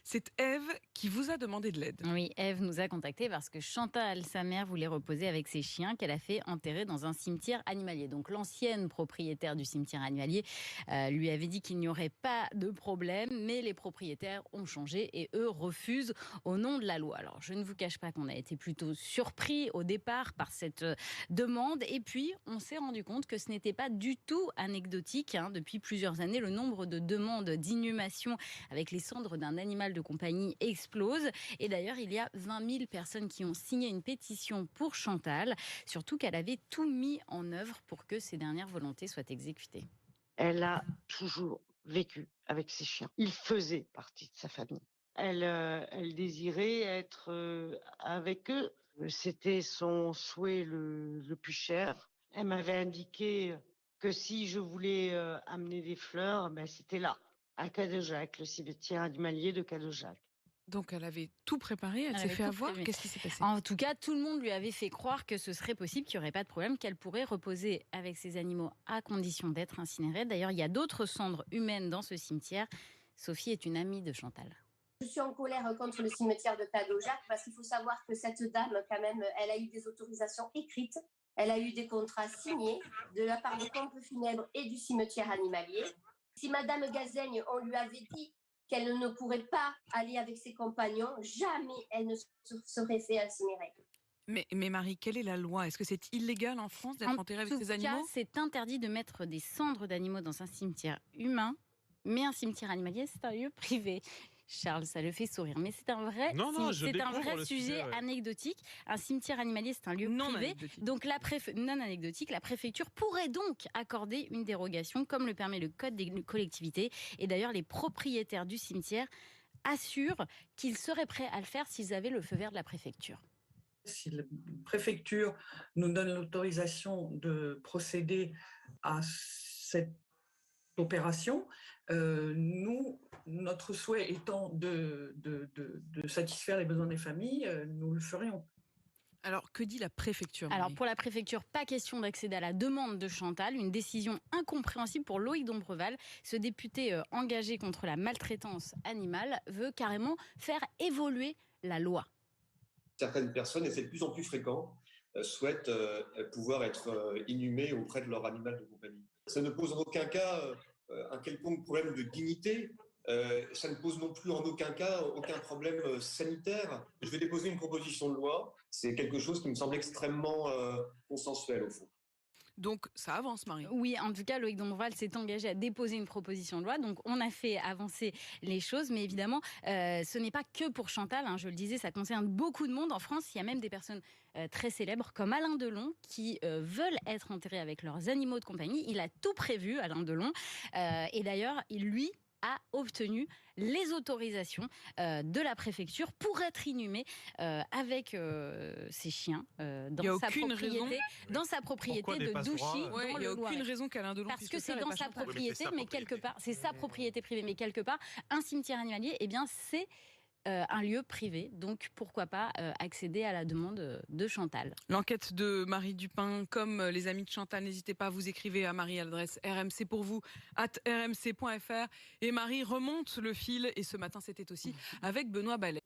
C'est Ève qui vous a demandé de l'aide. Oui, Ève nous a contacté parce que Chantal, sa mère, voulait reposer avec ses chiens qu'elle a fait enterrer dans un cimetière animalier. Donc l'ancienne propriétaire du cimetière animalier lui avait dit qu'il n'y aurait pas de problème, mais les propriétaires ont changé et eux refusent au nom de la loi. Alors je ne vous cache pas qu'on a été plutôt surpris au départ par cette demande et puis on s'est rendu compte que ce n'était pas du tout anecdotique. Depuis plusieurs années, le nombre de demandes d'inhumation avec les cendres d'un animal de compagnie explose. Et d'ailleurs, il y a 20 000 personnes qui ont signé une pétition pour Chantal, surtout qu'elle avait tout mis en œuvre pour que ses dernières volontés soient exécutées. Elle a toujours vécu avec ses chiens. Ils faisaient partie de sa famille. Elle désirait être avec eux. C'était son souhait le plus cher. Elle m'avait indiqué que si je voulais amener des fleurs, c'était là, à Cadejac, le cimetière animalier de Cadejac. Donc elle avait tout préparé, elle s'est avait fait tout avoir. prévu. Qu'est-ce qui s'est passé? En tout cas, tout le monde lui avait fait croire que ce serait possible, qu'il n'y aurait pas de problème, qu'elle pourrait reposer avec ses animaux à condition d'être incinérée. D'ailleurs, il y a d'autres cendres humaines dans ce cimetière. Sophie est une amie de Chantal. Je suis en colère contre le cimetière de Cadejac parce qu'il faut savoir que cette dame, quand même, elle a eu des autorisations écrites, elle a eu des contrats signés de la part des pompes funèbres et du cimetière animalier. Si Madame Gazaigne, on lui avait dit qu'elle ne pourrait pas aller avec ses compagnons, jamais elle ne se serait fait incinérer. Mais Marie, quelle est la loi? Est-ce que c'est illégal en France d'être enterré avec ses animaux? En tout cas, c'est interdit de mettre des cendres d'animaux dans un cimetière humain, mais un cimetière animalier, c'est un lieu privé. Charles, ça le fait sourire, mais c'est un vrai, sujet anecdotique. Un cimetière animalier, c'est un lieu privé, donc non anecdotique. La préfecture pourrait donc accorder une dérogation, comme le permet le Code des collectivités. Et d'ailleurs, les propriétaires du cimetière assurent qu'ils seraient prêts à le faire s'ils avaient le feu vert de la préfecture. Si la préfecture nous donne l'autorisation de procéder à cette opération, notre souhait étant de satisfaire les besoins des familles, nous le ferions. Alors, que dit la préfecture, Marie? Alors, pour la préfecture, pas question d'accéder à la demande de Chantal. Une décision incompréhensible pour Loïc Dombreval. Ce député engagé contre la maltraitance animale veut carrément faire évoluer la loi. Certaines personnes, et c'est de plus en plus fréquent, souhaitent pouvoir être inhumées auprès de leur animal de compagnie. Ça ne pose en aucun cas un quelconque problème de dignité. Ça ne pose non plus en aucun cas aucun problème sanitaire. Je vais déposer une proposition de loi. C'est quelque chose qui me semble extrêmement consensuel au fond. Donc ça avance, Marie. Oui, en tout cas, Loïc Dombreval s'est engagé à déposer une proposition de loi. Donc on a fait avancer les choses. Mais évidemment, ce n'est pas que pour Chantal. Je le disais, ça concerne beaucoup de monde. En France, il y a même des personnes très célèbres comme Alain Delon qui veulent être enterrés avec leurs animaux de compagnie. Il a tout prévu, Alain Delon. Et d'ailleurs, lui a obtenu les autorisations de la préfecture pour être inhumé avec ses chiens dans sa propriété de Douchy. Il n'y a aucune raison qu'Alain Delon parce que c'est dans sa propriété, mais quelque part, c'est sa propriété privée, mais quelque part, un cimetière animalier, c'est un lieu privé, donc pourquoi pas accéder à la demande de Chantal. L'enquête de Marie Dupin, comme les amis de Chantal, n'hésitez pas, vous écrivez à Marie à l'adresse rmcpourvous@rmc.fr et Marie remonte le fil et ce matin c'était aussi avec Benoît Ballet.